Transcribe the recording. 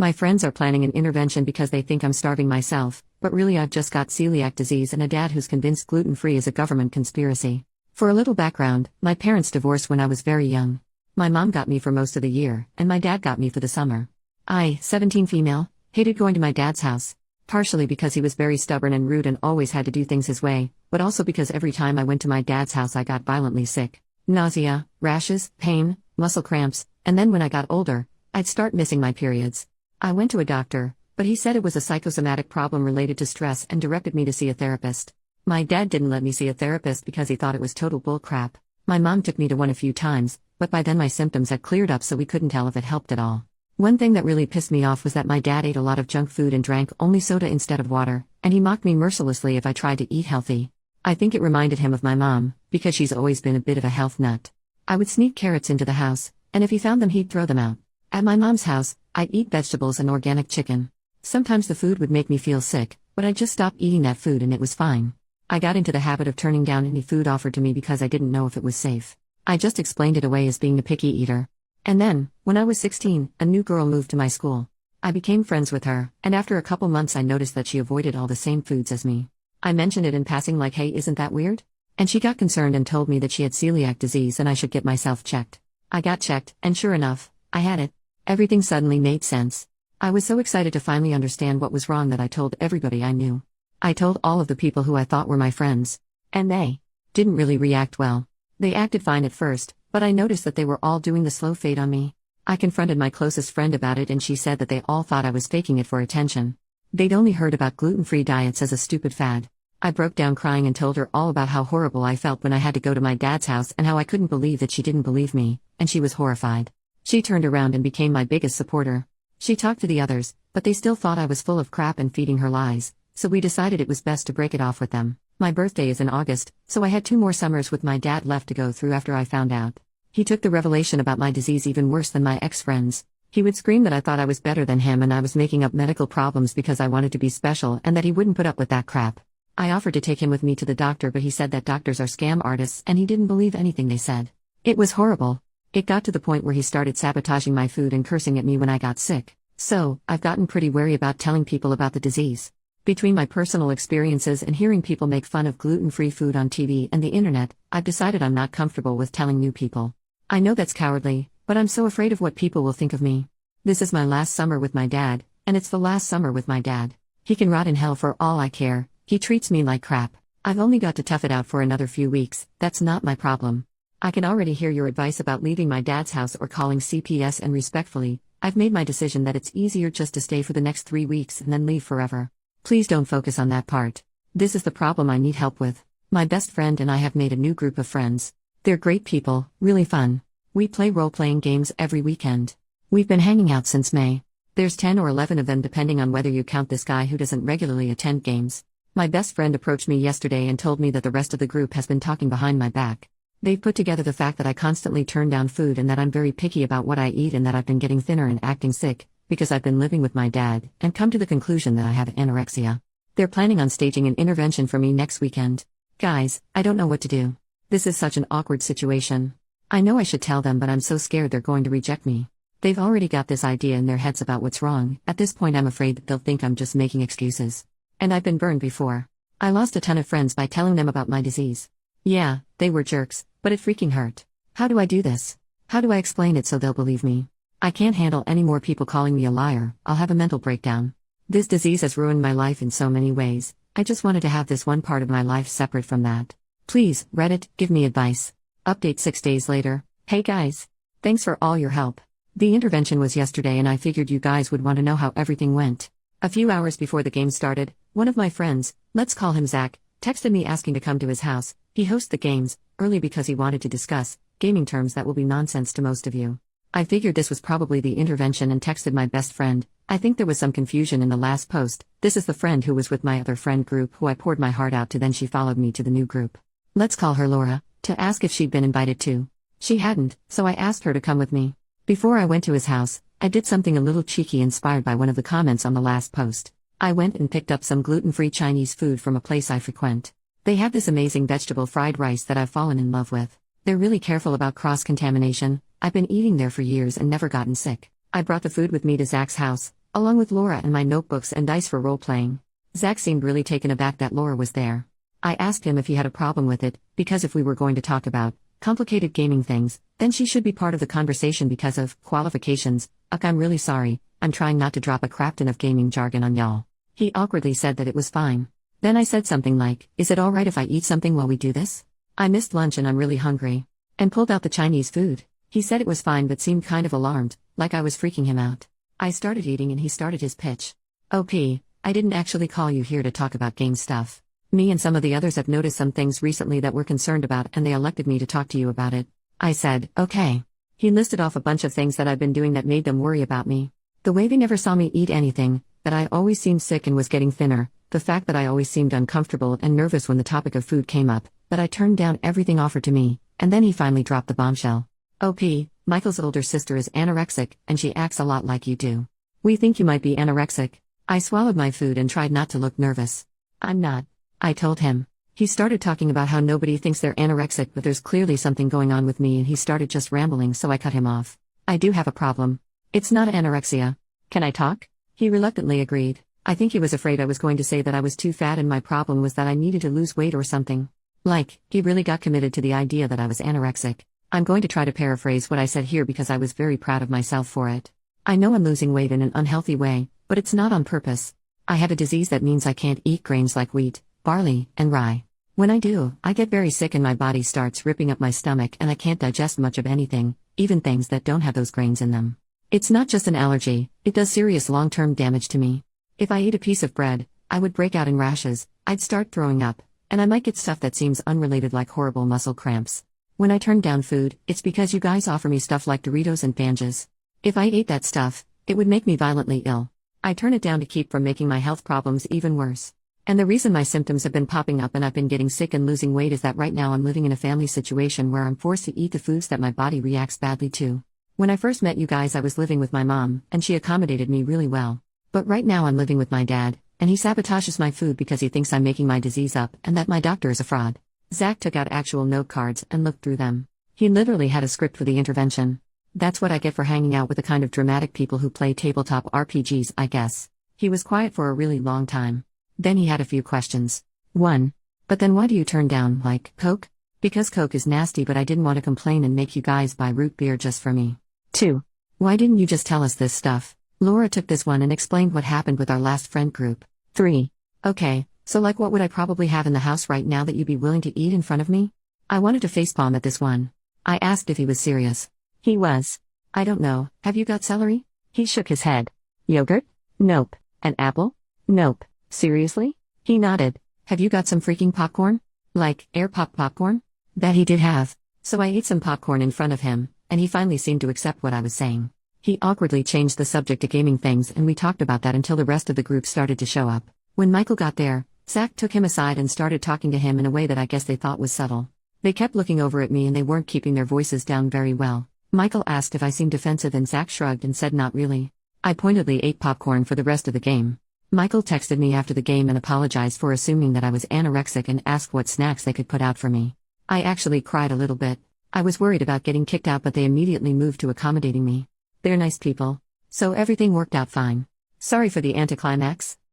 My friends are planning an intervention because they think I'm starving myself, but really I've just got celiac disease and a dad who's convinced gluten-free is a government conspiracy. For a little background, my parents divorced when I was very young. My mom got me for most of the year, and my dad got me for the summer. I, 17 female, hated going to my dad's house. Partially because he was very stubborn and rude and always had to do things his way, but also because every time I went to my dad's house I got violently sick. Nausea, rashes, pain, muscle cramps, and then when I got older, I'd start missing my periods. I went to a doctor, but he said it was a psychosomatic problem related to stress and directed me to see a therapist. My dad didn't let me see a therapist because he thought it was total bullcrap. My mom took me to one a few times, but by then my symptoms had cleared up so we couldn't tell if it helped at all. One thing that really pissed me off was that my dad ate a lot of junk food and drank only soda instead of water, and he mocked me mercilessly if I tried to eat healthy. I think it reminded him of my mom, because she's always been a bit of a health nut. I would sneak carrots into the house, and if he found them he'd throw them out. At my mom's house, I'd eat vegetables and organic chicken. Sometimes the food would make me feel sick, but I'd just stop eating that food and it was fine. I got into the habit of turning down any food offered to me because I didn't know if it was safe. I just explained it away as being a picky eater. And then, when I was 16, a new girl moved to my school. I became friends with her, and after a couple months I noticed that she avoided all the same foods as me. I mentioned it in passing like, hey, isn't that weird? And she got concerned and told me that she had celiac disease and I should get myself checked. I got checked, and sure enough, I had it. Everything suddenly made sense. I was so excited to finally understand what was wrong that I told everybody I knew. I told all of the people who I thought were my friends. And they didn't really react well. They acted fine at first, but I noticed that they were all doing the slow fade on me. I confronted my closest friend about it and she said that they all thought I was faking it for attention. They'd only heard about gluten-free diets as a stupid fad. I broke down crying and told her all about how horrible I felt when I had to go to my dad's house and how I couldn't believe that she didn't believe me, and she was horrified. She turned around and became my biggest supporter. She talked to the others, but they still thought I was full of crap and feeding her lies, so we decided it was best to break it off with them. My birthday is in August, so I had 2 more summers with my dad left to go through after I found out. He took the revelation about my disease even worse than my ex-friends. He would scream that I thought I was better than him and I was making up medical problems because I wanted to be special and that he wouldn't put up with that crap. I offered to take him with me to the doctor, but he said that doctors are scam artists and he didn't believe anything they said. It was horrible. It got to the point where he started sabotaging my food and cursing at me when I got sick. So, I've gotten pretty wary about telling people about the disease. Between my personal experiences and hearing people make fun of gluten-free food on TV and the internet, I've decided I'm not comfortable with telling new people. I know that's cowardly, but I'm so afraid of what people will think of me. This is my last summer with my dad, and it's the last summer with my dad. He can rot in hell for all I care. He treats me like crap. I've only got to tough it out for another few weeks. That's not my problem. I can already hear your advice about leaving my dad's house or calling CPS, and respectfully, I've made my decision that it's easier just to stay for the next 3 weeks and then leave forever. Please don't focus on that part. This is the problem I need help with. My best friend and I have made a new group of friends. They're great people, really fun. We play role-playing games every weekend. We've been hanging out since May. There's 10 or 11 of them depending on whether you count this guy who doesn't regularly attend games. My best friend approached me yesterday and told me that the rest of the group has been talking behind my back. They've put together the fact that I constantly turn down food and that I'm very picky about what I eat and that I've been getting thinner and acting sick, because I've been living with my dad, and come to the conclusion that I have anorexia. They're planning on staging an intervention for me next weekend. Guys, I don't know what to do. This is such an awkward situation. I know I should tell them, but I'm so scared they're going to reject me. They've already got this idea in their heads about what's wrong. At this point I'm afraid that they'll think I'm just making excuses. And I've been burned before. I lost a ton of friends by telling them about my disease. Yeah, they were jerks, but it freaking hurt. How do I do this? How do I explain it so they'll believe me? I can't handle any more people calling me a liar. I'll have a mental breakdown. This disease has ruined my life in so many ways. I just wanted to have this one part of my life separate from that. Please, Reddit, give me advice. Update 6 days later. Hey guys. Thanks for all your help. The intervention was yesterday and I figured you guys would want to know how everything went. A few hours before the game started, one of my friends, let's call him Zach, texted me asking to come to his house. He hosts the games, early because he wanted to discuss gaming terms that will be nonsense to most of you. I figured this was probably the intervention and texted my best friend. I think there was some confusion in the last post. This is the friend who was with my other friend group who I poured my heart out to, then she followed me to the new group. Let's call her Laura, to ask if she'd been invited too. She hadn't, so I asked her to come with me. Before I went to his house, I did something a little cheeky inspired by one of the comments on the last post. I went and picked up some gluten-free Chinese food from a place I frequent. They have this amazing vegetable fried rice that I've fallen in love with. They're really careful about cross-contamination. I've been eating there for years and never gotten sick. I brought the food with me to Zach's house, along with Laura and my notebooks and dice for role-playing. Zach seemed really taken aback that Laura was there. I asked him if he had a problem with it, because if we were going to talk about complicated gaming things, then she should be part of the conversation because of qualifications. I'm really sorry, I'm trying not to drop a crap ton of gaming jargon on y'all. He awkwardly said that it was fine. Then I said something like, is it alright if I eat something while we do this? I missed lunch and I'm really hungry. And pulled out the Chinese food. He said it was fine but seemed kind of alarmed, like I was freaking him out. I started eating and he started his pitch. OP, I didn't actually call you here to talk about game stuff. Me and some of the others have noticed some things recently that we're concerned about and they elected me to talk to you about it. I said, okay. He listed off a bunch of things that I've been doing that made them worry about me. The way they never saw me eat anything, that I always seemed sick and was getting thinner, the fact that I always seemed uncomfortable and nervous when the topic of food came up, that I turned down everything offered to me, and then he finally dropped the bombshell. OP, Michael's older sister is anorexic, and she acts a lot like you do. We think you might be anorexic. I swallowed my food and tried not to look nervous. I'm not. I told him. He started talking about how nobody thinks they're anorexic but there's clearly something going on with me and he started just rambling so I cut him off. I do have a problem. It's not anorexia. Can I talk? He reluctantly agreed. I think he was afraid I was going to say that I was too fat and my problem was that I needed to lose weight or something. Like, he really got committed to the idea that I was anorexic. I'm going to try to paraphrase what I said here because I was very proud of myself for it. I know I'm losing weight in an unhealthy way, but it's not on purpose. I have a disease that means I can't eat grains like wheat, barley, and rye. When I do, I get very sick and my body starts ripping up my stomach and I can't digest much of anything, even things that don't have those grains in them. It's not just an allergy, it does serious long-term damage to me. If I ate a piece of bread, I would break out in rashes, I'd start throwing up, and I might get stuff that seems unrelated like horrible muscle cramps. When I turn down food, it's because you guys offer me stuff like Doritos and Banjas. If I ate that stuff, it would make me violently ill. I turn it down to keep from making my health problems even worse. And the reason my symptoms have been popping up and I've been getting sick and losing weight is that right now I'm living in a family situation where I'm forced to eat the foods that my body reacts badly to. When I first met you guys I was living with my mom, and she accommodated me really well. But right now I'm living with my dad, and he sabotages my food because he thinks I'm making my disease up and that my doctor is a fraud. Zach took out actual note cards and looked through them. He literally had a script for the intervention. That's what I get for hanging out with the kind of dramatic people who play tabletop RPGs, I guess. He was quiet for a really long time. Then he had a few questions. 1. But then why do you turn down, like, Coke? Because Coke is nasty but I didn't want to complain and make you guys buy root beer just for me. 2. Why didn't you just tell us this stuff? Laura took this one and explained what happened with our last friend group. 3. Okay, so like what would I probably have in the house right now that you'd be willing to eat in front of me? I wanted to facepalm at this one. I asked if he was serious. He was. I don't know, have you got celery? He shook his head. Yogurt? Nope. An apple? Nope. Seriously? He nodded. Have you got some freaking popcorn? Like, air pop popcorn? That he did have. So I ate some popcorn in front of him, and he finally seemed to accept what I was saying. He awkwardly changed the subject to gaming things and we talked about that until the rest of the group started to show up. When Michael got there, Zach took him aside and started talking to him in a way that I guess they thought was subtle. They kept looking over at me and they weren't keeping their voices down very well. Michael asked if I seemed defensive and Zach shrugged and said not really. I pointedly ate popcorn for the rest of the game. Michael texted me after the game and apologized for assuming that I was anorexic and asked what snacks they could put out for me. I actually cried a little bit. I was worried about getting kicked out but they immediately moved to accommodating me. They're nice people. So everything worked out fine. Sorry for the anticlimax.